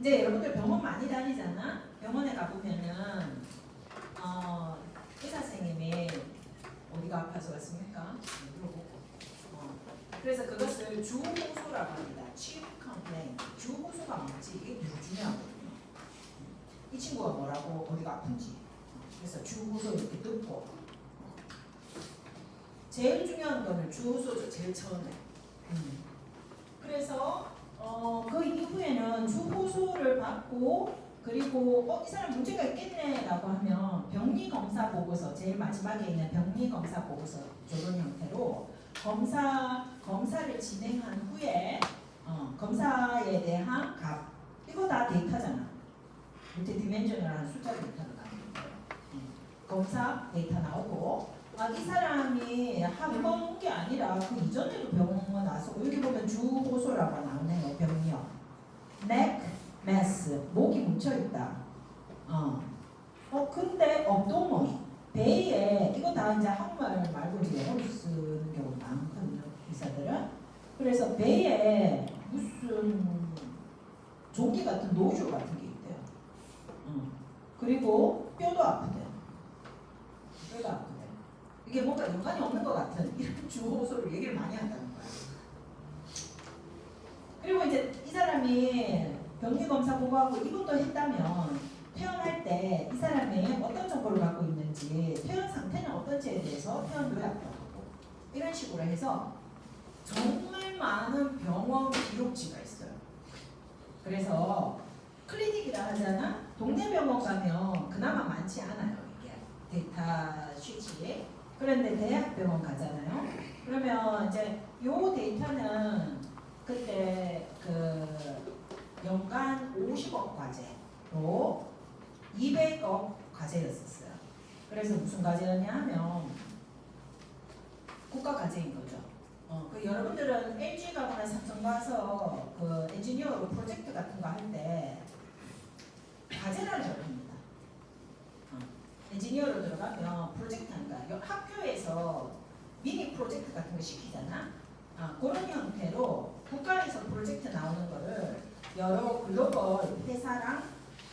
이제 여러분들 병원 많이 다니잖아. 병원에 가보면은 의사 선생님이 어디가 아파서 왔습니까? 물어보고. 그래서 그것을 주호소라고 합니다. Chief Complaint. 주호소가 뭔지 이게 되게 중요하거든요. 이 친구가 뭐라고 어디가 아픈지. 그래서 주호소 이렇게 듣고. 제일 중요한 거는 주호소죠. 제일 처음에. 그래서 그 이후에는 주호소를 받고 그리고 이 사람 문제가 있겠네라고 하면 병리검사 보고서 제일 마지막에 있는 병리검사 보고서 이런 형태로 검사를 진행한 후에 검사에 대한 값 이거 다 데이터잖아. 밑에 디멘셔널한 숫자 데이터가 나오는 거예요. 검사 데이터 나오고 이 사람이 한 번 온 게 아니라 그 이전에도 병원 와서 여기 보면 주호소라고 나오네요. 병력 neck mass 목이 묻혀있다. 근데 abdomen 배에 이거 다 이제 한국말 말고 이제 영어로 쓰는 경우가 많거든요. 의사들은. 그래서 배에 무슨 조기 같은 노즐 같은 게 있대요. 그리고 뼈도 아프대요. 뼈도 아프대요. 이게 뭔가 연관이 없는 것 같은 이런 주호소를 얘기를 많이 한다는 거야. 그리고 이제 이 사람이 병리검사 보고하고 이것도 했다면 퇴원할 때 이 사람이 어떤 정보를 갖고 있는지 퇴원 상태는 어떤지에 대해서 퇴원 요약도 하고 이런 식으로 해서 정말 많은 병원 기록지가 있어요. 그래서 클리닉이라 하잖아. 동네 병원 가면 그나마 많지 않아요. 이게 데이터 쉬트에. 그런데 대학병원 가잖아요. 그러면 이제 요 데이터는 그때 그 연간 50억 과제로 200억 과제였었어요. 그래서 무슨 과제였냐 하면 국가 과제인 거죠. 그 여러분들은 LG 가거나 삼성 가서 그 엔지니어로 프로젝트 같은 거 할 때 과제라는 걸 합니다. 엔지니어로 들어가면 프로젝트 한다. 학교에서 미니 프로젝트 같은 거 시키잖아. 그런 형태로 국가에서 프로젝트 나오는 거를 여러 글로벌 회사랑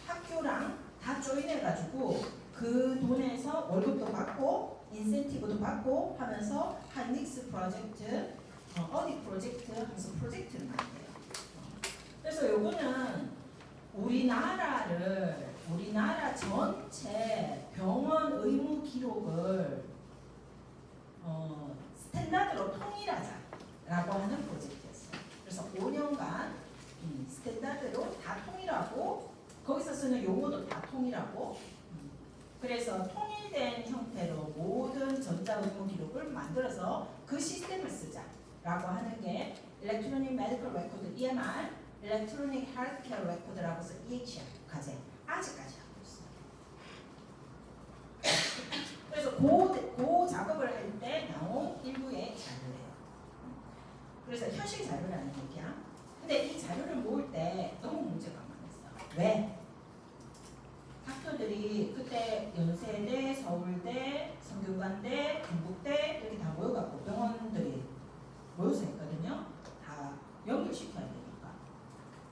학교랑 다 조인해가지고 그 돈에서 월급도 받고 인센티브도 받고 하면서 한닉스 프로젝트, 어디 프로젝트 하면서 프로젝트를 만들어요. 그래서 요거는 우리나라 전체 병원 의무 기록을 스탠다드로 통일하자라고 하는 프로젝트였어요. 그래서 5년간 스탠다드로 다 통일하고 거기서 쓰는 용어도 다 통일하고 그래서 통일된 형태로 모든 전자의무 기록을 만들어서 그 시스템을 쓰자라고 하는 게 Electronic Medical Record (EMR), Electronic Healthcare Record라고 해서 EHR 과제 아직까지 하고 있어요. 그래서 그 작업을 할 때 나온 일부의 자료예요. 그래서 현실 자료라는 얘기야. 근데 이 자료를 모을 때 너무 문제가 많았어. 왜? 학교들이 그때 연세대, 서울대, 성균관대, 경북대 이렇게 다 모여갖고 병원들이 모여서 했거든요. 다 연결시켜야 되니까.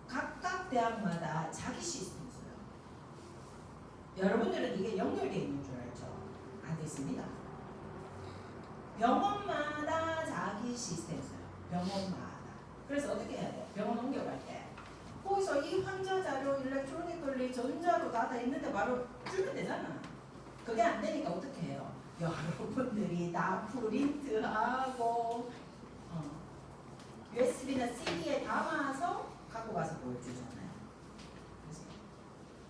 각각 대학마다 자기 시스템 써요. 여러분들은 이게 연결되어 있는 줄 알죠? 안 됐습니다. 병원마다 자기 시스템 써요. 병원마다. 그래서 어떻게 해야 돼요? 병원 옮겨갈 때 거기서 이 환자 자료 일렉트로닉컬리 전자로 다 있는데 바로 주면 되잖아. 그게 안 되니까 어떻게 해요? 여러분들이 다 프린트하고 USB나 CD에 담아서 갖고 가서 보여주잖아요.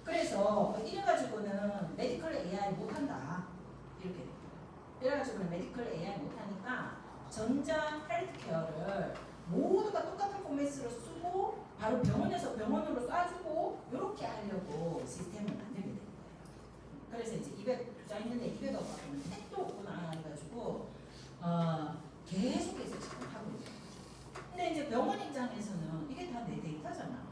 그래서 이래가지고는 메디컬 AI 못한다. 이렇게 돼요. 이래가지고는 메디컬 AI 못하니까 전자 헬스케어를 모두가 똑같은 포맷으로 쓰고 바로 병원에서 병원으로 쏴주고 이렇게 하려고 시스템을 만들게 된 거예요. 그래서 이제 200 투자 있는데 200억 받으면 택도 없구나 해가지고 계속해서 지금 하고 있어요. 근데 이제 병원 입장에서는 이게 다 내 데이터잖아.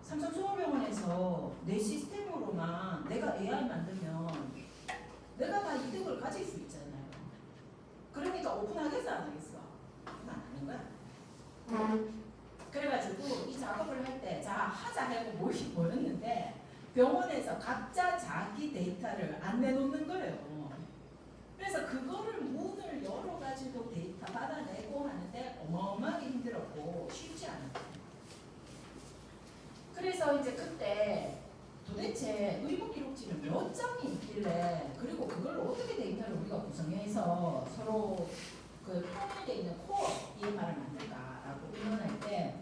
삼성 서울병원에서 내 시스템으로만 내가 AI 만들면 내가 다 이득을 가질 수 있잖아요. 그러니까 오픈하겠어 안 하겠어? 오픈 안 하는 거야. 그래가지고 이 작업을 할 때 자 하자 하고 모였는데 병원에서 각자 자기 데이터를 안 내놓는 거예요. 그래서 그거를 문을 열어가지고 데이터 받아내고 하는데 어마어마하게 힘들었고 쉽지 않았어요. 그래서 이제 그때 도대체 의무기록지는 몇 장이 있길래 그리고 그걸 어떻게 데이터를 우리가 구성해서 서로 그 통일되어 있는 코어 EMR을 만들까라고 의논할 때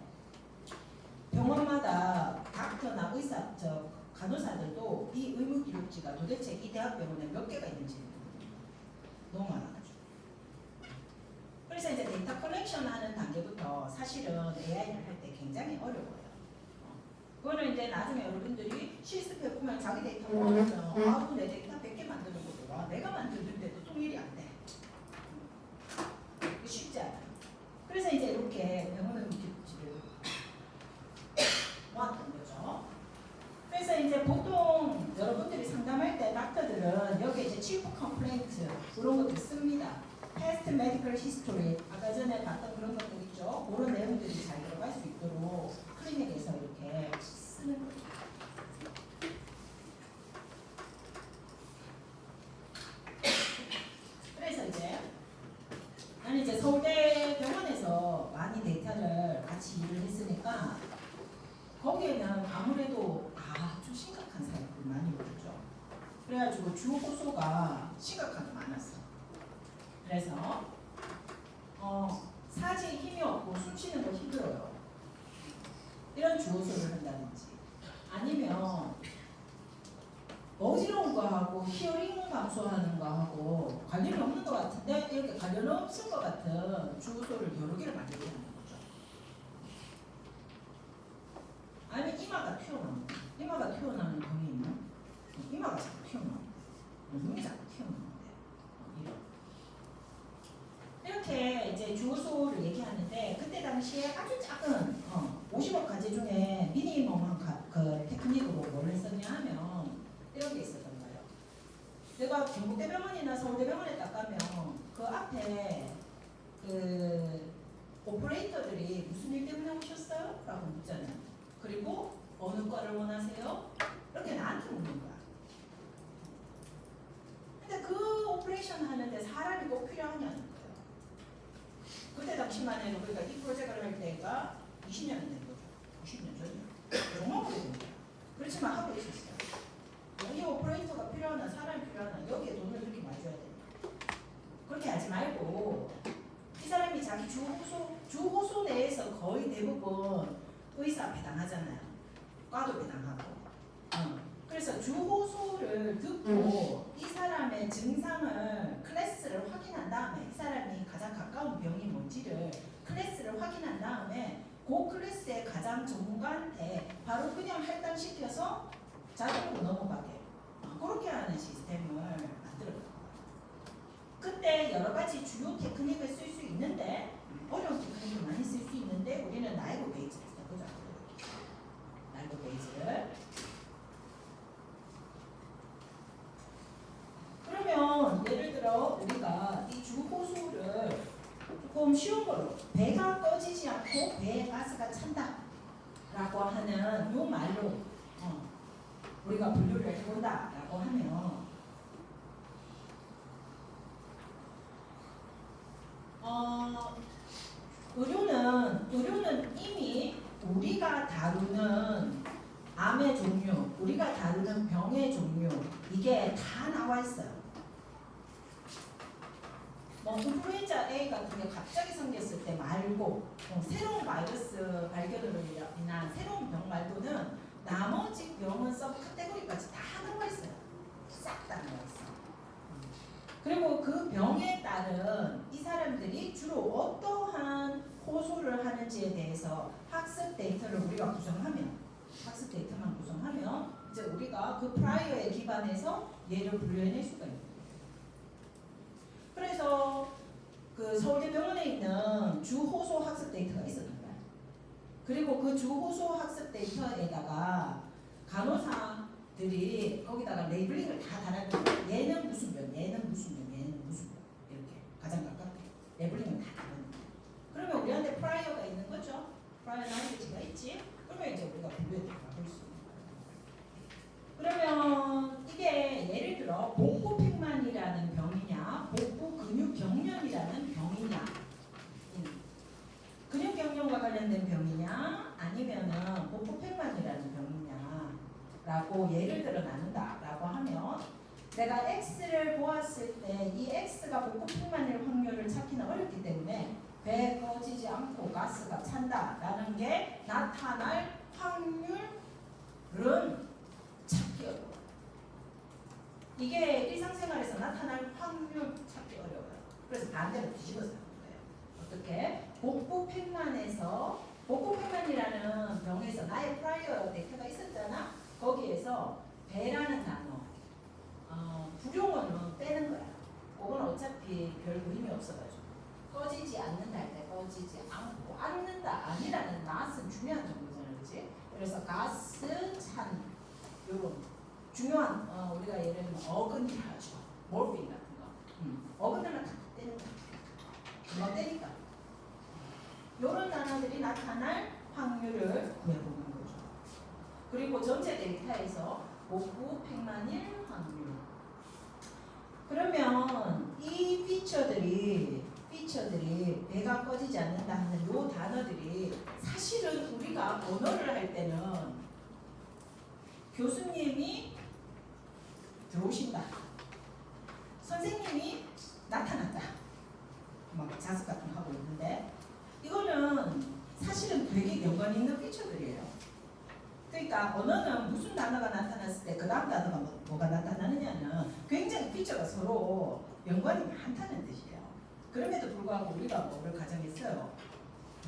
병원마다 닥터나 의사, 간호사들도 이 의무기록지가 도대체 이 대학병원에 몇 개가 있는지 너무 많아가지고. 그래서 이제 데이터 컬렉션 하는 단계부터 사실은 AI를 할 때 굉장히 어려워요. 그거는 이제 나중에 여러분들이 실습해 보면 자기 데이터 보면서 아우 내 데이터 100개 만드는 것도 와 내가 만드는데도 통일이 안 돼. 쉽지 않아요. 그래서 이제 이렇게 병원의 기록지를 모았던 거죠. 그래서 이제 보통 여러분들이 상담할 때 닥터들은 여기 이제 chief complaint 그런 것도 씁니다. past medical history 아까 전에 봤던 그런 것들 있죠. 그런 내용들이 잘 들어갈 수 있도록 클리닉에서 이렇게 쓰는 거죠. 그래서 이제 나는 이제 서울대 병원에서 많이 데이터를 같이 일을 했으니까 거기에는 아무래도 좀 심각한 사람들이 많이 오죠. 그래가지고 주 호소가 심각하게 많았어. 그래서 사지에 힘이 없고 숨 쉬는 거 힘들어요. 이런 주 호소를 한다든지 아니면 어지러운 거 하고 히어링 감소하는 거 하고 관련이 없는 것 같은데 이렇게 관련 없을 것 같은 주 호소를 여러 개를 만들게 하는 거죠. 아니면 이마가 튀어나오는 이마가 튀어나오는 병이 있나? 이마가 자꾸 튀어나오는 눈이 자꾸 튀어나오는데 이렇게 이제 주소를 얘기하는데 그때 당시에 아주 작은 50억 가지 중에 미니멈한 그 테크닉으로 뭘 했었냐 하면 이런 게 있었던 거예요. 내가 경북대병원이나 서울대병원에 딱 가면 그 앞에 그 오퍼레이터들이 무슨 일 때문에 오셨어요? 라고 묻잖아요. 그리고 어느 과를 원하세요? 이렇게 나한테 묻는 거야. 근데 그 오퍼레이션 하는데 사람이 꼭 필요하냐는 거예요. 그때 당시만 해도 우리가 이 프로젝트를 할 때가 20년이 된 거죠. 20년 전이요. 정말 오래된 거예요. 그렇지만 하고 있었어요. 이 오퍼레이터가 필요하나 사람이 필요하나 여기에 돈을 그렇게 많이 줘야 됩니다. 그렇게 하지 말고 이 사람이 자기 주호소 내에서 거의 대부분 의사 배당하잖아요. 과도 배당하고. 그래서 주호소를 듣고 이 사람의 증상을 클래스를 확인한 다음에 이 사람이 가장 가까운 병이 뭔지를 클래스를 확인한 다음에 그 클래스의 가장 전문가한테 바로 그냥 할당시켜서 자동으로 넘어가게 그렇게 하는 시스템을 만들었어요. 그때 여러 가지 주요 테크닉을 쓸 수 있는데 어려운 테크닉을 많이 쓸 수 있는데 우리는 나이브 베이스를 써보자. 나이브 베이스를 그러면 예를 들어 우리가 이 주호소를 조금 쉬운 걸로 배가 꺼지지 않고 배에 가스가 찬다 라고 하는 요 말로 우리가 분류를 해본다 라고 하면 의료는 이미 우리가 다루는 암의 종류, 우리가 다루는 병의 종류 이게 다 나와 있어요. 인플루엔자 A 같은 게 갑자기 생겼을 때 말고 새로운 바이러스 발견으로 인한 새로운 병 말고는 나머지 병은 서브 카테고리까지 다 나와 있어요. 싹 다 나와 있어요. 그리고 그 병에 따른 이 사람들이 주로 어떠한 호소를 하는지에 대해서 학습 데이터를 우리가 구성하면 학습 데이터만 구성하면 이제 우리가 그 프라이어에 기반해서 얘를 분류해낼 수가 있는 거예요. 그래서 그 서울대병원에 있는 주호소 학습 데이터가 있었던 거예요. 그리고 그 주호소 학습 데이터에다가 간호사들이 거기다가 레이블링을 다 달아줘요. 얘는 무슨 병, 얘는 무슨 병, 얘는 무슨 병 이렇게 가장 가깝게 레이블링을 다 달아줘요. 그러면 우리한테 프라이어가 있는 거죠. 프라이어 나이지가 있지. 그러면 그러면 이제 우리가 분류에 들어가 볼 수 있는 거예요. 그러면 이게 예를 들어 복부팽만이라는 병이냐, 복부근육경련이라는 병이냐, 근육경련과 관련된 병이냐, 아니면은 복부팽만이라는 병이냐라고 예를 들어 나눈다라고 하면 내가 X를 보았을 때 이 X가 복부팽만일 확률을 찾기는 어렵기 때문에 배 꺼지지 않고 가스가 찬다라는 게 나타날 확률은 찾기 어려워요. 이게 일상생활에서 나타날 확률 찾기 어려워요. 그래서 반대로 뒤집어서 하는 거예요. 어떻게? 복부팽만이라는 병에서 나의 프라이어 데이터가 있었잖아. 거기에서 배라는 단어, 부룡어는 빼는 거야. 그건 어차피 별로 의미 없어가지고. 꺼지지 않는다 할 때 꺼지지 않고 않는다 아니라는 낫은 중요한 정보잖아요. 그렇지? 그래서 가스, 찬 요런 중요한 우리가 예를 들면 어근이라 하죠. 몰핀 같은 거. 어근들만 다 떼는 거야. 금방 떼니까. 요런 단어들이 나타날 확률을 구해보는 거죠. 그리고 전체 데이터에서 복부팽만일 확률. 그러면 이 피처들이 배가 꺼지지 않는다 하는 요 단어들이 사실은 우리가 언어를 할 때는 교수님이 들어오신다, 선생님이 나타났다, 막 자습 같은 거 하고 있는데 이거는 사실은 되게 연관 있는 피처들이에요. 그러니까 언어는 무슨 단어가 나타났을 때 그 다음 단어가 뭐가 나타나느냐는 굉장히 피처가 서로 연관이 많다는 뜻이에요. 그럼에도 불구하고 우리가 뭐를 가정했어요?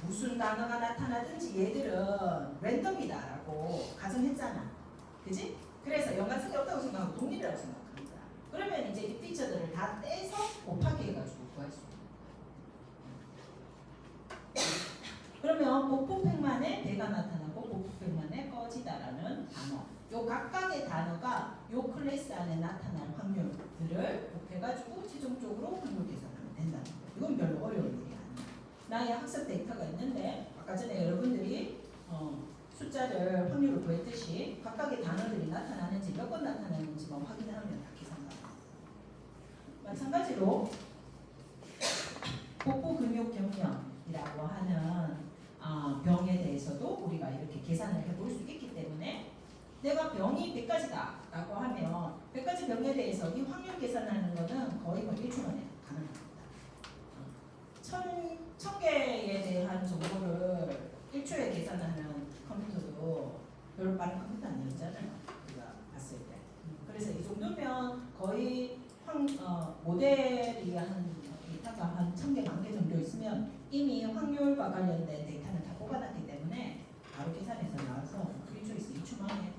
무슨 단어가 나타나든지 얘들은 랜덤이다라고 가정했잖아. 그지? 그래서 연관성이 없다고 생각하고 독립이라고 생각하는 거야. 그러면 이제 이 피처들을 다 떼서 곱하기 해가지고 구할 수 있는 거야. 그러면 복부팽만에 배가 나타나고 복부팽만에 꺼지다라는 단어, 요 각각의 단어가 요 클래스 안에 나타날 확률들을 곱해가지고 최종적으로 확률 계산하면 된다는 거예요. 이건 별로 어려운 일이 아니에요. 나의 학습 데이터가 있는데 아까 전에 여러분들이 숫자를 확률을 구했듯이 각각의 단어들이 나타나는지 몇 번 나타나는지만 확인하면 다 계산가. 마찬가지로 복부근육경련이라고 하는 병에 대해서도 우리가 이렇게 계산을 해볼 수 있기 때문에 내가 병이 100가지다 라고 하면 100가지 병에 대해서 이 확률 계산하는 거는 거의 뭐 1초 만에 가능합니다. 1000개에 대한 정보를 1초에 계산하는 컴퓨터도 별로 빠른 컴퓨터 아니었잖아요. 우리가 봤을 때. 그래서 이 정도면 거의 모델이 데이터가 한 1000개, 10,000개 정도 있으면 이미 확률과 관련된 데이터는 다 뽑아놨기 때문에 바로 계산해서 나와서 1초에서 2초 만에.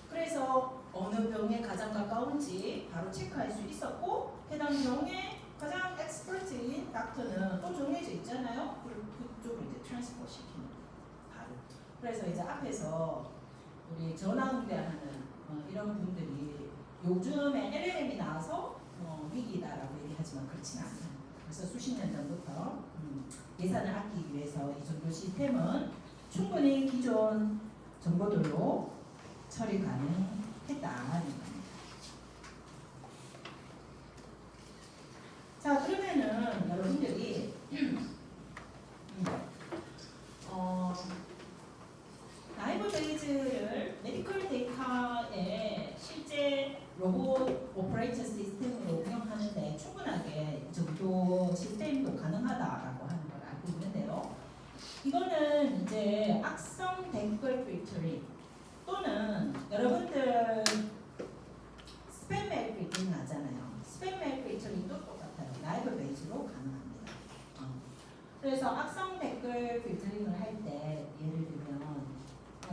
그래서 어느 병에 가장 가까운지 바로 체크할 수 있었고 해당 병에 가장 엑스퍼트인 닥터는 또 정해져 있잖아요. 그쪽으로 이제 트랜스퍼 시키는 바로. 그래서 이제 앞에서 우리 전화응대하는 이런 분들이 요즘에 LLM이 나와서 위기다라고 얘기하지만 그렇지는 않아요. 그래서 수십 년 전부터 예산을 아끼기 위해서 이 정도 시스템은 충분히 기존 정보들로 처리 가능했다는 겁니다. 자, 그러면은 여러분들이 나이버 베이즈를 메디컬 데이터에 실제 로봇 오퍼레이션 시스템으로 운영하는데 충분하게 이 정도 시스템도 가능하다라고 하는 걸 알고 있는데요. 이거는 이제 악성 댓글 필터링 또는 여러분들 스팸 메일 필터링 하잖아요. 스팸 메일 필터링도 똑같아요. 나이버 베이스로 가능합니다. 그래서 악성 댓글 필터링을 할 때 예를 들면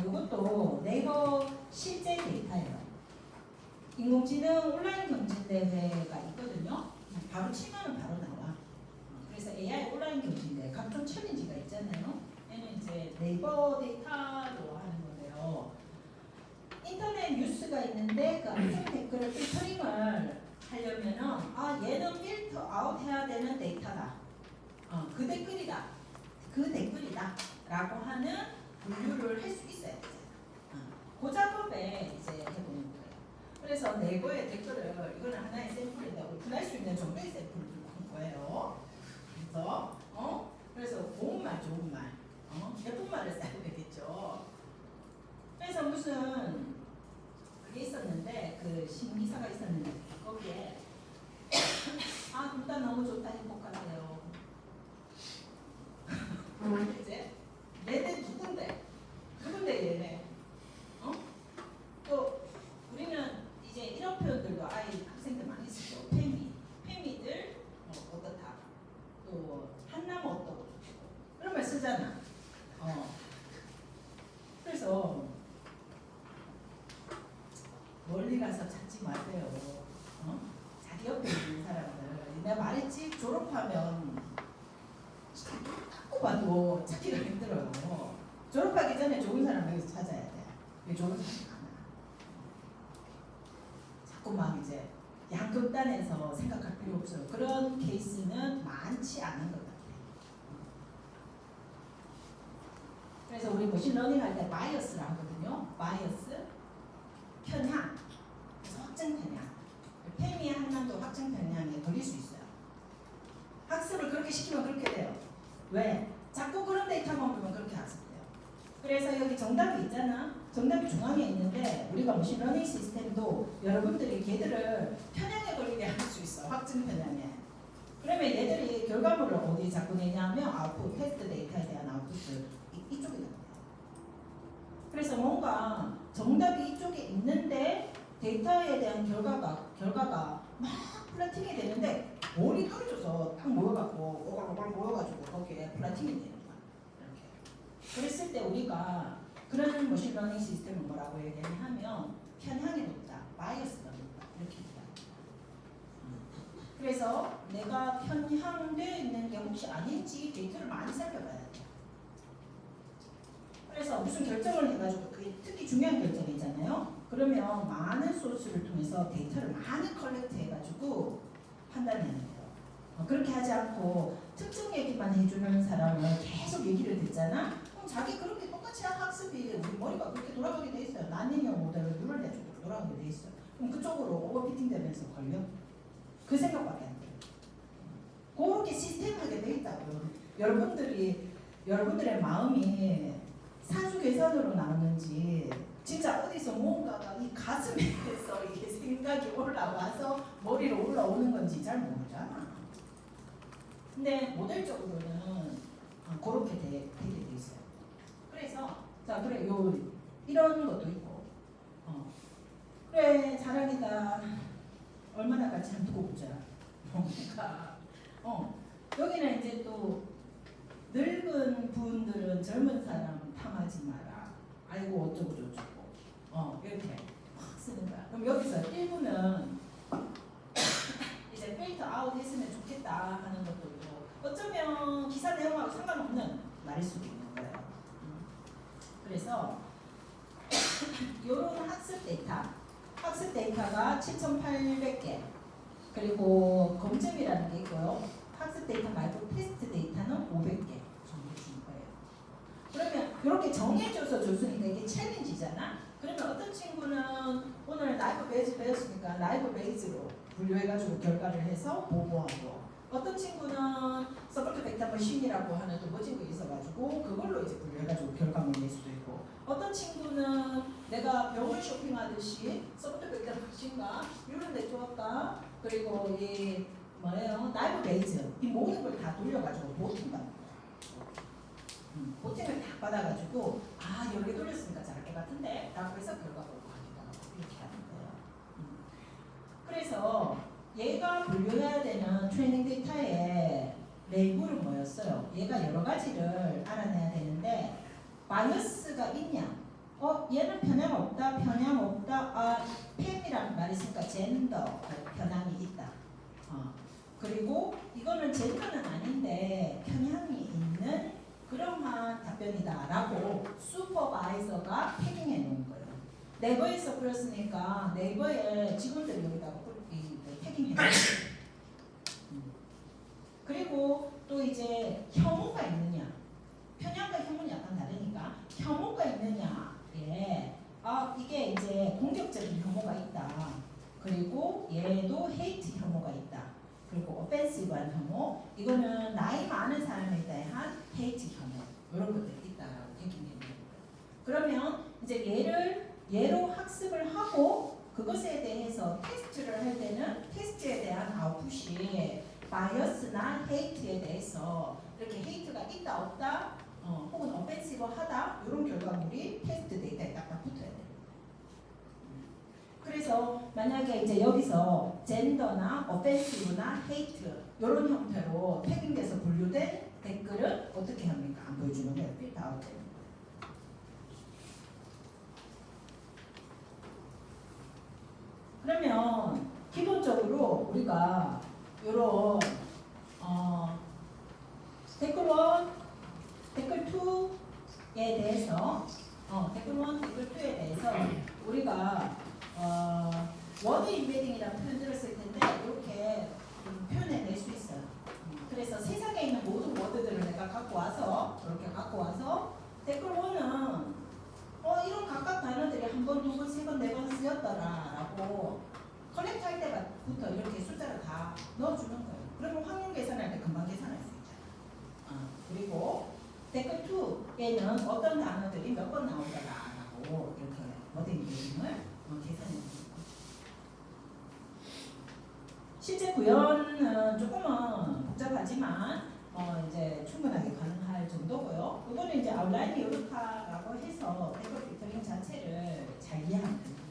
이것도 네이버 실제 데이터예요. 인공지능 온라인 경진대회가 있거든요. 바로 치면은 바로 나와. 그래서 AI 온라인 경진대회 각종 챌린지가 있잖아요. 얘는 이제 네이버 데이터로 하는 거예요. 인터넷 뉴스가 있는데 그 악성 댓글 필터링을 하려면은 얘는 필터 아웃 해야 되는 데이터다. 그 댓글이다. 그 댓글이다. 라고 하는 분류를 할 수 있어야 되잖아. 그 작업에 이제 해보는 거예요. 그래서 네이버에 댓글을 이거는 하나의 샘플인데 오픈할 수 있는 정도의 샘플을 들고 온 거예요. 그래서 좋은 말, 예쁜 말을 써야 되겠죠. 그래서 무슨 그게 있었는데 그 신기사가 있었는데 거기에 둘 다 너무 좋다 행복하세요. 이제 얘네 누군데 얘네 또 우리는 이제 이런 표현들도 학생들 많이 쓰죠. 페미들 어떻다, 또 한남 어떠고 그런 말 쓰잖아. 그래서 멀리 가서 찾지 마세요. 자기 옆에 있는 사람들. 내가 말했지, 졸업하면 갖고 봐도 찾기가 힘들어요. 졸업하기 전에 좋은 사람 여기서 찾아야 돼. 왜 좋은 사람이 많아. 자꾸 막 이제 양극단에서 생각할 필요 없어요. 그런 케이스는 많지 않은 것 같아요. 그래서 우리 머신러닝 할 때 바이어스를 하거든요. 바이어스, 편향, 그래서 확증 편향. 페미 한남도 확증 편향에 걸릴 수 있어요. 학습을 그렇게 시키면 그렇게 돼요. 왜? 자꾸 그런 데이터만 보면 그렇게 학습돼요. 그래서 여기 정답이 있잖아. 정답이 중앙에 있는데 우리가 머신러닝 시스템도 여러분들이 걔들을 편향에 걸리게 할 수 있어. 확증 편향에. 그러면 얘들이 결과물을 어디 자꾸 내냐면 아웃풋, 테스트 데이터에 대한 아웃풋을 이쪽에 넣어요. 그래서 뭔가 정답이 이쪽에 있는데 데이터에 대한 결과가 막 플라팅이 되는데 몰이 떨어져서 딱 모여갖고 오글오글 모여가지고 거기에 플라팅이 되는 거야. 이렇게. 그랬을 때 우리가 그런 머신러닝 시스템을 뭐라고 얘기하면 편향이 높다, 바이어스가 높다 이렇게 얘기합니다. 그래서 내가 편향되어 있는 게 혹시 아닌지 데이터를 많이 살펴봐야 돼요. 그래서 무슨 결정을 해가지고 그게 특히 중요한 결정이잖아요. 그러면 많은 소스를 통해서 데이터를 많이 컬렉트 해가지고 판단해야 돼요. 그렇게 하지 않고 특정 얘기만 해주는 사람은 계속 얘기를 듣잖아. 그럼 자기 그렇게 똑같이 학습이 우리 머리가 그렇게 돌아가게 돼 있어요. 난닝형 모델을 누럴대 쪽으로 돌아가게 돼 있어요. 그럼 그쪽으로 오버피팅 되면서 걸려? 그 생각밖에 안 돼요. 그렇게 시스템하게 돼 있다고요. 여러분들의 마음이 산수 계산으로 나오는지 진짜 어디서 뭔가가 이 가슴에서 이게 생각이 올라와서 머리로 올라오는 건지 잘 모르잖아. 근데 모델적으로는 그렇게 되게 돼 있어요. 그래서 자 그래 이런 것도 있고 그래 자랑이다 얼마나 같이 한번 두고 보자. 뭔가 여기는 이제 또 늙은 분들은 젊은 사람 탐하지 마라. 아이고 어쩌고 저쩌고 이렇게 막 쓰는 거야. 그럼 여기서 1부는 이제 필터 아웃 했으면 좋겠다 하는 것도 있고 어쩌면 기사 내용하고 상관없는 말일 수도 있는 거예요. 그래서 이런 학습 데이터가 7,800개 그리고 검증이라는 게 있고요. 학습 데이터 말고 테스트 데이터는 500개 정도 준 거예요. 그러면 이렇게 정해줘서 줬으니까 이게 챌린지잖아. 그러면 어떤 친구는 오늘 라이브 베이스 배웠으니까 라이브 베이스로 분류해가지고 결과를 해서 보고하고 어떤 친구는 서포트 벡터 머신이라고 하는 또 모집이 있어가지고 그걸로 이제 분류해가지고 결과물 낼 수도 있고 어떤 친구는 내가 병원 쇼핑하듯이 서포트 벡터 머신과 이런 네트워크가 그리고 이 뭐예요? 라이브 베이스 이 모든 걸 다 돌려가지고 보팅 받는 거야. 보팅을 다 받아가지고 여러 개 돌렸으니까 잘할 것 같은데 라고 해서 결과 보고하기도 하고 이렇게 하는 거예요. 그래서 얘가 분류해야 되는 트레이닝 데이터에 레이블은 뭐였어요? 얘가 여러 가지를 알아내야 되는데 바이어스가 있냐? 얘는 편향 없다, 팸이라는 말이 있으니까 젠더 편향이 있다. 그리고 이거는 젠더는 아닌데 편향이 있는 그러한 답변이다라고 슈퍼바이저가 패딩해 놓은 거예요. 네이버에서 그렸으니까 네이버에 직원들이 여기다가 패딩해 놓은 거예요. 그리고 또 이제 혐오가 있느냐? 편향과 혐오는 약간 공격적인 혐오가 있다. 그리고 얘도 헤이트 혐오가 있다. 그리고 오펜시브한 혐오, 이거는 나이 많은 사람에 대한 헤이트 혐오, 이런 것들이 있다라고 얘기해요. 그러면 이제 얘로 학습을 하고 그것에 대해서 테스트를 할 때는 테스트에 대한 아웃풋이 바이어스나 헤이트에 대해서 이렇게 헤이트가 있다 없다, 혹은 오펜시브하다, 이런 결과물이 테스트 데이터에 딱딱 붙어야 돼요. 그래서 만약에 이제 여기서 젠더나 오펜시브나 헤이트 이런 형태로 태깅돼서 분류된 댓글은 어떻게 합니까? 안 보여주는 거예요. 필터 아웃 됩니다. 그러면 기본적으로 우리가 이런 댓글 1, 댓글 2에 대해서 댓글 1, 댓글 2에 대해서 우리가 워드 인베딩이라는 표현 들었을 텐데 이렇게 표현해낼 수 있어요. 그래서 세상에 있는 모든 워드들을 내가 갖고 와서 이렇게 갖고 와서 댓글 1은 이런 각각 단어들이 한 번, 두 번, 세 번, 네 번 쓰였더라라고 컬렉트 할 때부터 이렇게 숫자를 다 넣어주는 거예요. 그러면 확률 계산할 때 금방 계산할 수 있잖아요. 그리고 댓글 2에는 어떤 단어들이 몇 번 나오더라라고 이렇게 워드 인베딩을 계산해 줍니다. 실제 구현은 조금은 복잡하지만 이제 충분하게 가능할 정도고요. 이거는 이제 아웃라인 요르카라고 해서 댓글 필터링 자체를 잘 이해하면 됩니다.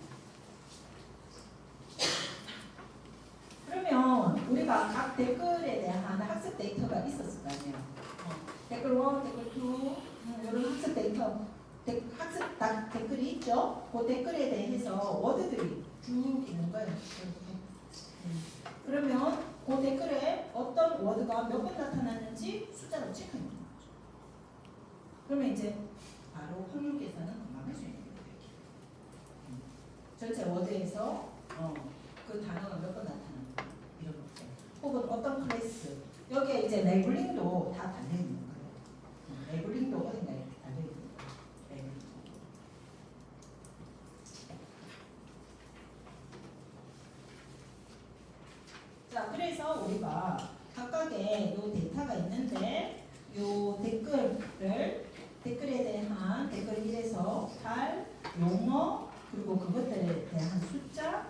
그러면 우리가 각 댓글에 대한 학습 데이터가 있었을 거 아니에요. 댓글 1, 댓글 2 이런 학습 데이터, 학습 댓글이 있죠. 그 댓글에 대해서 워드들이 쭉 있는 거예요. 그러면 그 댓글에 어떤 워드가 몇 번 나타났는지 숫자로 체크해 주는 거죠. 그러면 이제 바로 확률 계산은 금방 할 수 있는 거예요. 전체 워드에서 그 단어가 몇 번 나타났는지 이런 것들. 혹은 어떤 클래스, 여기에 이제 레블링도 다 달려 있는 거예요. 레블링도 어딘가에 이렇게 달려 있는 거예요. 레블링. 자, 그래서 우리가 각각의 요 데이터가 있는데 요 댓글에 대한 댓글 1에서 8 용어, 그리고 그것들에 대한 숫자,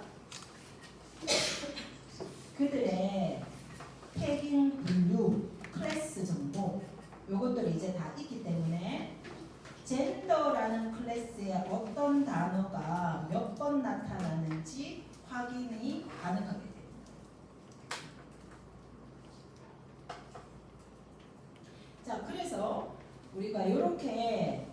그들의 태깅 분류, 클래스 정보, 요것들이 이제 다 있기 때문에 젠더라는 클래스에 어떤 단어가 몇 번 나타나는지 확인이 가능하게 됩니다. 자, 그래서 우리가 이렇게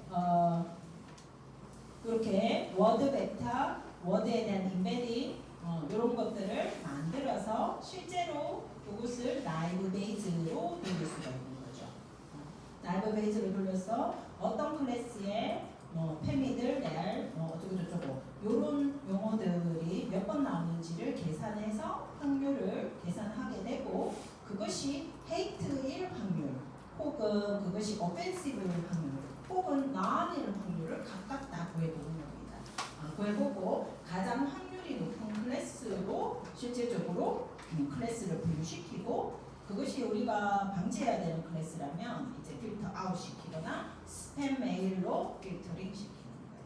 워드 베타, 워드에 대한 인베딩 이런 것들을 만들어서 실제로 그것을 나이브 베이즈로 돌릴 수가 있는 거죠. 나이브 베이즈로 돌려서 어떤 클래스의 페미들, 레알, 어쩌고저쩌고 이런 용어들이 몇 번 나오는지를 계산해서 확률을 계산하게 되고, 그것이 헤이트일 확률 혹은 그것이 오펜시브일 확률 혹은 나아낼 확률을 각각 다 구해보는 겁니다. 구해보고 가장 확률이 높은 클래스로 실제적으로 클래스를 분류시키고, 그것이 우리가 방지해야 되는 클래스라면 이제 필터 아웃 시키거나 스팸 메일로 필터링 시키는 거예요.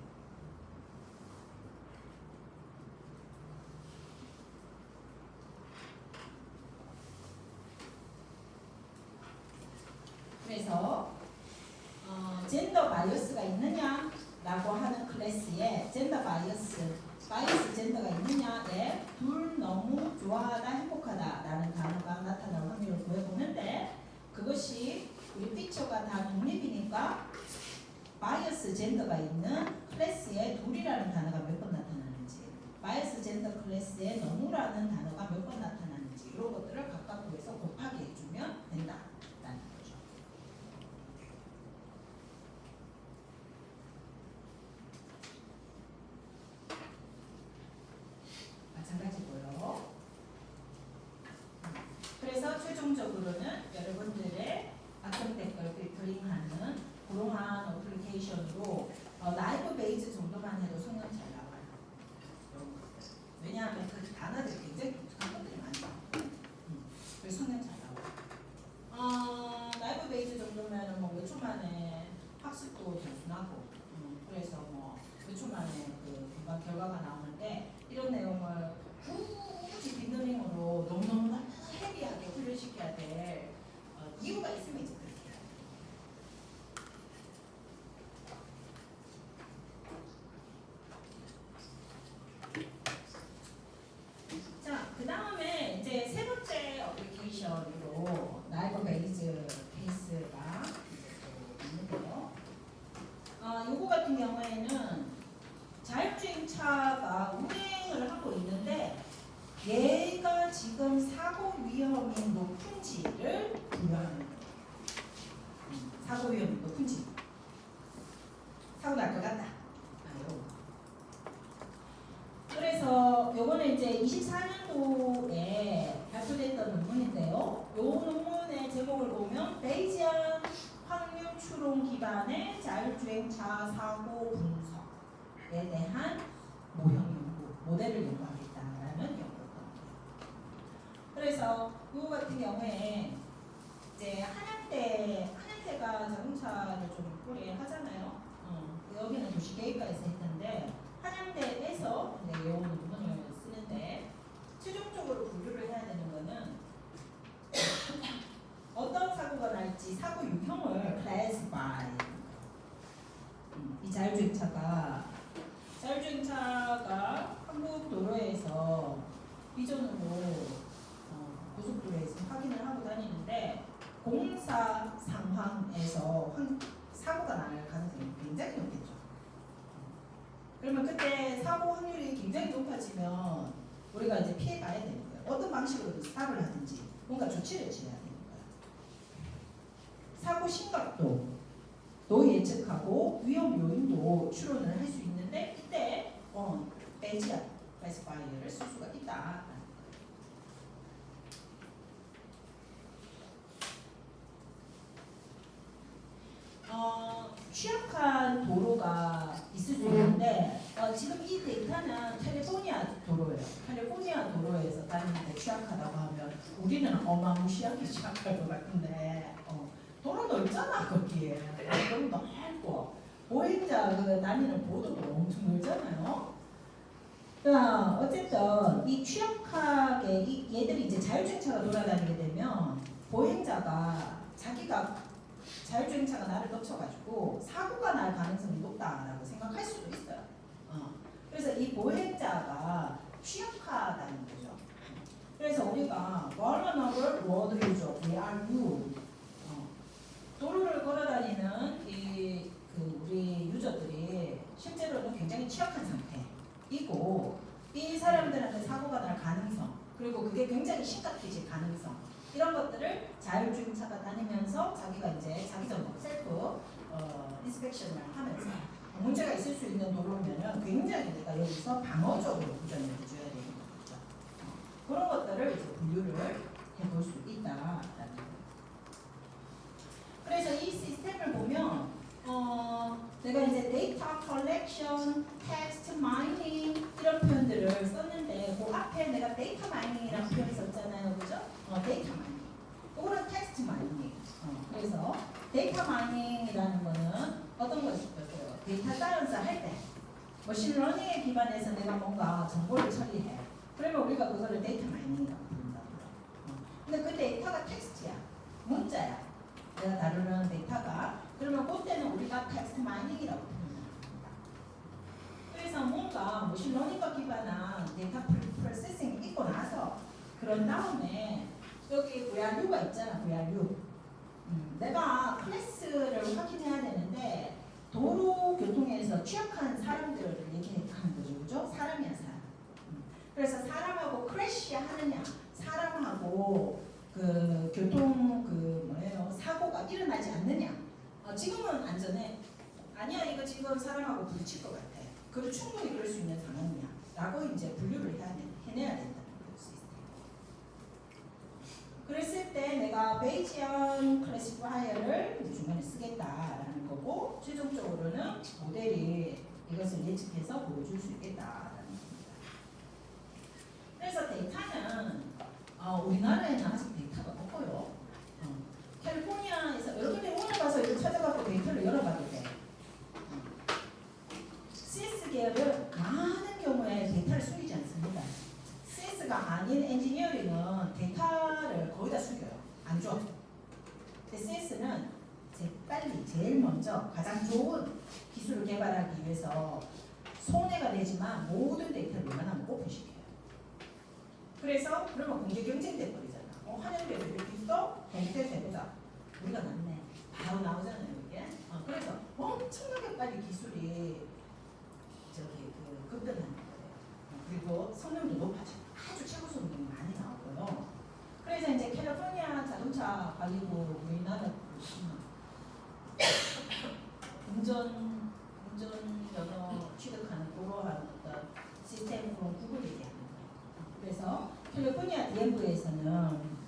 그래서 젠더 바이어스가 있느냐라고 하는 클래스에 젠더 바이어스 젠더가 있느냐에 둘 너무 좋아하다 행복하다라는 단어가 나타날 확률을 구해보는데, 그것이 우리 피처가 다 독립이니까 바이어스 젠더가 있는 클래스에 둘이라는 단어가 몇 번 나타나는지, 바이어스 젠더 클래스에 너무라는 단어가 몇 번 나타나는지 이런 것들을 각각 구해서 곱하기 해주면 된다라는 거죠. 마찬가지고요. 그래서 최종적으로는 여러분들의 악성 댓글 필터링하는 그러한 어플리케이션으로 라이브 베이스 정도만 해도 성능 잘 나와요. 만에 학습도 단순하고 그래서 뭐 몇 초 만에 그 금방 결과가 나오는데 이런 내용을 굳이 딥러닝으로 너무너무 헤비하게 훈련시켜야 될 이유가 있으면 이제 그렇게 해요. 자, 그 다음에 이제 세 번째 어플리케이션으로 나이버 베이즈 케이스가 있는데요. 요거 같은 경우에는 자율주행차가 운행을 하고 있는데 얘가 지금 사고 위험이 높은지를 분류하는 거예요. 사고 위험이 높은지. 사고 날 것 같다. 요거. 그래서 요거는 이제 24년도에 발표됐던 논문인데요. 요 논문의 제목을 보면 베이지안 확률 추론 기반의 자율주행차 사고 분석에 대한 모형 연구, 모델을 연구하겠다라는 연구였거든요. 그래서 이거 같은 경우에 이제 한양대가 자동차를 좀 오래 하잖아요. 여기는 도시계획과에서 했는데 한양대에서 이 논문을 쓰는데 최종적으로 분류를 해야 되는 거는 어떤 사고가 날지 사고 유형을 classify. 이 자율주행차가 한국 도로에서 비전으로 고속도로에서 확인을 하고 다니는데 공사 상황에서 사고가 날 가능성이 굉장히 높겠죠. 그러면 그때 사고 확률이 굉장히 높아지면 우리가 이제 피해 가야 되는 거예요. 어떤 방식으로 스탑을 하든지 뭔가 조치를 취해야 되는 거예요. 사고 심각도도 예측하고 위험 요인도 추론을 할 수 있는데 이때 베이지안 클래시파이어를 쓸 수가 있다. 취약한 도로가 있을 수 있는데 지금 이 데이터는 캘리포니아 도로예요. 캘리포니아 도로에서 다니는데 취약하다고 하면 우리는 어마무시하게 취약할 것 같은데 도로 넓잖아 거기에. 도로 넓고 보행자 다니는 보도도 엄청 넓잖아요. 어쨌든 이 취약하게 얘들이 이제 자율주행차가 돌아다니게 되면 보행자가 자기가 자율주행차가 나를 덮쳐가지고 사고가 날 가능성이 높다라고 생각할 수도 있어요. 그래서 이 보행자가 취약하다는 거죠. 그래서 우리가 vulnerable road user, VRU, 도로를 걸어다니는 우리 유저들이 실제로는 굉장히 취약한 상태이고 이 사람들한테 사고가 날 가능성 그리고 그게 굉장히 심각해질 가능성 이런 것들을 자율주행차가 다니면서 자기가 이제 자기 전공 셀프 인스펙션을 하면서 문제가 있을 수 있는 도로면은 굉장히 내가 여기서 방어적으로 구전을 해줘야 되는 거죠. 그런 것들을 이제 분류를 해볼 수 있다라는 거예요. 그래서 이 시스템을 보면 내가 이제 데이터 컬렉션, 텍스트 마이닝 이런 표현들을 썼는데 그 앞에 내가 데이터 마이닝이라는 표현을 썼잖아요, 그죠? 데이터 마이닝. 이거는 텍스트 마이닝. 그래서 데이터 마이닝이라는 거는 어떤 것이 있을까요? 데이터 사이언스 할 때 머신러닝에 기반해서 내가 뭔가 정보를 처리해. 그러면 우리가 그거를 데이터 마이닝이라고 부른다고요. 근데 그 데이터가 텍스트야, 문자야. 내가 다루는 데이터가 그러면 그때는 우리가 텍스트 마이닝이라고 부릅니다. 그래서 뭔가 머신러닝과 기반한 데이터 프로세싱이 있고 나서 그런 다음에 여기 VRU가 있잖아. VRU. 내가 클래스를 확인해야 되는데 도로 교통에서 취약한 사람들을 얘기하는 거죠. 그죠? 사람이야 사람. 그래서 사람하고 크래시 하느냐 사람하고 그 교통 사고가 일어나지 않느냐. 지금은 안전해. 아니야 이거 지금 사람하고 부딪힐 것 같아. 그리고 충분히 그럴 수 있는 상황이야. 라고 이제 분류를 해내야 된다는 거예요. 그랬을 때 내가 베이지안 클래시파이어를 중간에 쓰겠다라는 거고 최종적으로는 모델이 이것을 예측해서 보여줄 수 있겠다라는 겁니다. 그래서 데이터는 우리나라에는 아직 데이터가 없고요. 캘리포니아에서 여러분들이 오늘 가서 이거 찾아갖고 빨리 제일 먼저 가장 좋은 기술을 개발하기 위해서 손해가 되지만 모든 데이터를 웬만하면 오픈시켜요. 그래서 그러면 공개 경쟁돼 버리잖아. 한양대에서 이렇게 있어? 경기대에서 해보자. 우리가 낫네. 바로 나오잖아요 이게. 그래서 엄청나게 빨리 기술이 급변하는 거예요. 그리고 성능도 높아지고 아주 최고 성능이 많이 나오고요. 그래서 이제 캘리포니아 자동차 관리부 우리나라 운전 면허 취득하는 그러한 어떤 시스템으로 구글 얘기하는 거예요. 그래서 캘리포니아 DMV에서는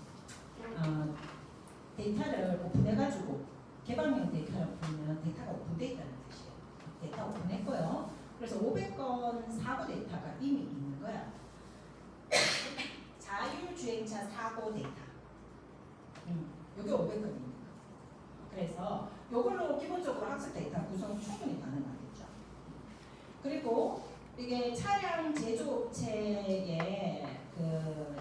데이터를 오픈해가지고 개방형 데이터를 보면 데이터가 오픈되어 있다는 뜻이에요. 데이터 오픈했고요. 그래서 500건 사고 데이터가 이미 있는 거야. 자율주행차 사고 데이터. 이게 500건입니다. 그래서 이걸로 기본적으로 학습 데이터 구성 충분히 가능하겠죠. 그리고 이게 차량 제조업체에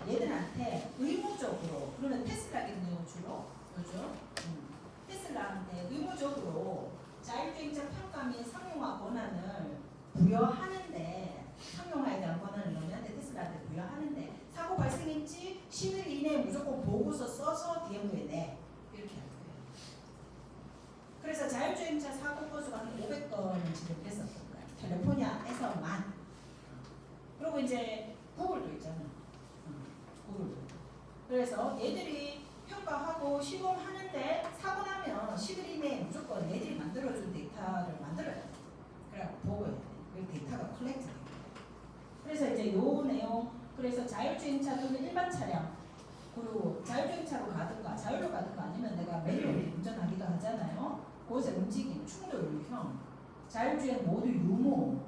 얘들한테 의무적으로, 그러면 테슬라겠네요 주로 요즘. 테슬라한테 의무적으로 자율주행차 평가 및 상용화 권한을 부여하는데, 상용화에 대한 권한을 너네한테 테슬라한테 부여하는데 사고 발생했지 10일 이내에 무조건 보고서 써서 DMV에 내, 이렇게 할 거예요. 그래서 자율주행차 사고 건수가 한 500건은 지금 됐었던 거예요. 캘리포니아에서만. 그리고 이제 구글도 있잖아. 구글도. 그래서 얘들이 평가하고 시공하는데 사고 나면 10일 이내에 무조건 얘들이 만들어준 데이터를 만들어야 돼. 그래 보고해야 돼. 그 데이터가 컬렉트 돼요. 그래서 이제 요 내용, 그래서 자율주행차 또는 일반 차량, 그리고 자율주행차로 가든가 자율로 가든가 아니면 내가 매뉴얼 운전하기도 하잖아요. 그것의 움직임, 충돌 유형, 자율주행 모드 유무,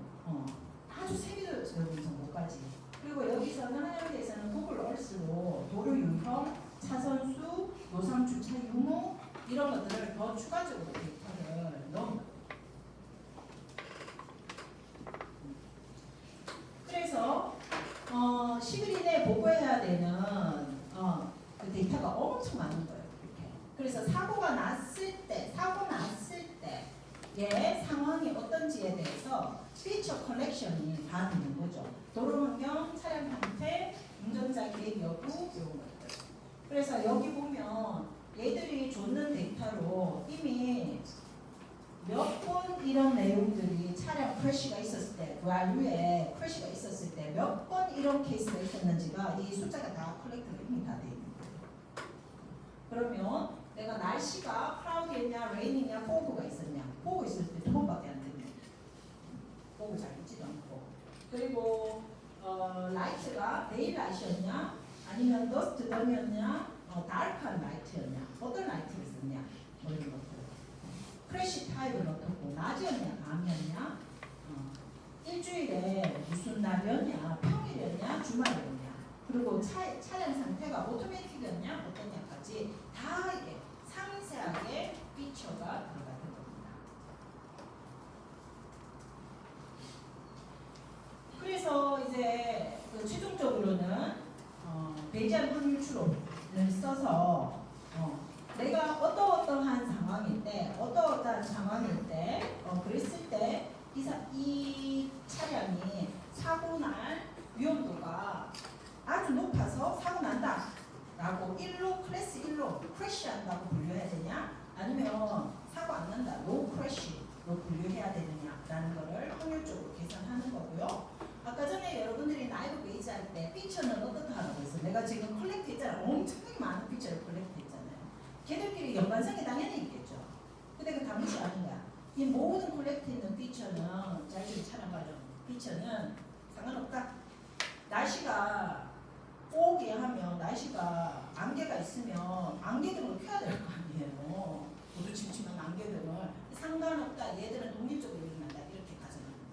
아주 세부적인 정보까지. 그리고 여기서는 한양대에서는 구글 얼스로 도로 유형, 차선수, 노상 주차 유무 이런 것들을 더 추가적으로 데이터를 넣은 거예요. 그래서 10일 이내에 보고해야 되는 그 데이터가 엄청 많은 거예요. 이렇게. 그래서 사고 났을 때의 상황이 어떤지에 대해서 피처 컬렉션이 다 되는 거죠. 도로 환경, 차량 상태, 운전자 계획 여부 이런 것들. 그래서 여기 보면 얘들이 줬는 데이터로 이미 몇 번 이런 내용들이 차량 크래시가 있었을 때, valve에 크래시가 있었을 때 몇 번 이런 케이스가 있었는지가 이 숫자가 다 컬렉트가 이미 다 돼 있는 거예요. 그러면 내가 날씨가 클라우디였냐, 레인이냐, 포그가 있었냐. 포그 있을 때 2번밖에 안 됩니다. 포그 잘 있지도 않고. 그리고 라이트가 데이 라이트였냐, 아니면 더스트 덤이었냐, 다크한 라이트였냐, 어떤 라이트를 썼냐, 뭐 이런 것들. 크래시 타입은 어떻고, 낮이었냐, 밤이었냐, 일주일에 무슨 날이었냐, 평일이었냐, 주말이었냐, 그리고 차량 상태가 오토매틱이었냐, 어떠냐까지 다 이게 상세하게 피처가 들어가는 겁니다. 그래서 이제 최종적으로는 배제한 확률 추론을 써서 내가 어떠한 상황일 때, 그랬을 때 이 차량이 사고 날 위험도가 아주 높아서 사고 난다 라고 클래스 1로 크래시한다고 분류해야 되냐, 아니면 사고 안 난다, 로우 크래시로 분류해야 되느냐라는 거를 확률적으로 계산하는 거고요. 아까 전에 여러분들이 나이브 베이즈 할 때 피처는 어떻다라고 했어. 내가 지금 컬렉트 했잖아. 엄청나게 많은 피처를 컬렉트 했잖아요. 걔들끼리 연관성이 당연히 있겠죠. 근데 그 다 무시하는 거야. 이 모든 컬렉트 있는 피처는, 자율주행 차량 관련 피처는 상관없다. 날씨가 오게 하면, 날씨가 안개가 있으면 안개등을 켜야 될 거 아니에요. 모두 침침한 안개등을. 상관없다. 얘들은 독립적으로 일어난다. 이렇게 가정합니다.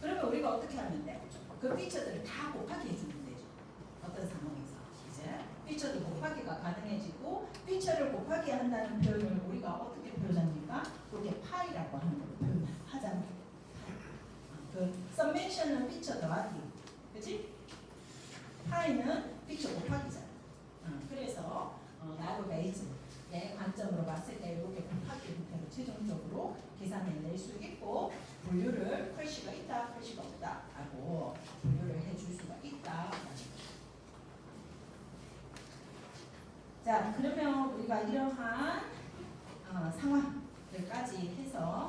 그러면 우리가 어떻게 하면 돼? 그 피처들을 다 곱하기 해주면 되죠. 어떤 상황에서. 이제 피처도 곱하기가 가능해지고, 피처를 곱하기 한다는 표현을 우리가 어떻게 표현합니까? 그게 파이라고 하는 걸로 표현하잖아요. 그 서메이션은 피처 더하기, 그치? 파이는 피처 곱하기잖아. 그래서 나이브 베이즈 관점으로 봤을 때 이렇게 곱하기 형태로 최종적으로 계산해낼 수 있고 분류를 컬시가 있다, 컬시가 없다 하고 분류를 해줄 수가 있다. 자, 그러면 우리가 이러한 상황들까지 해서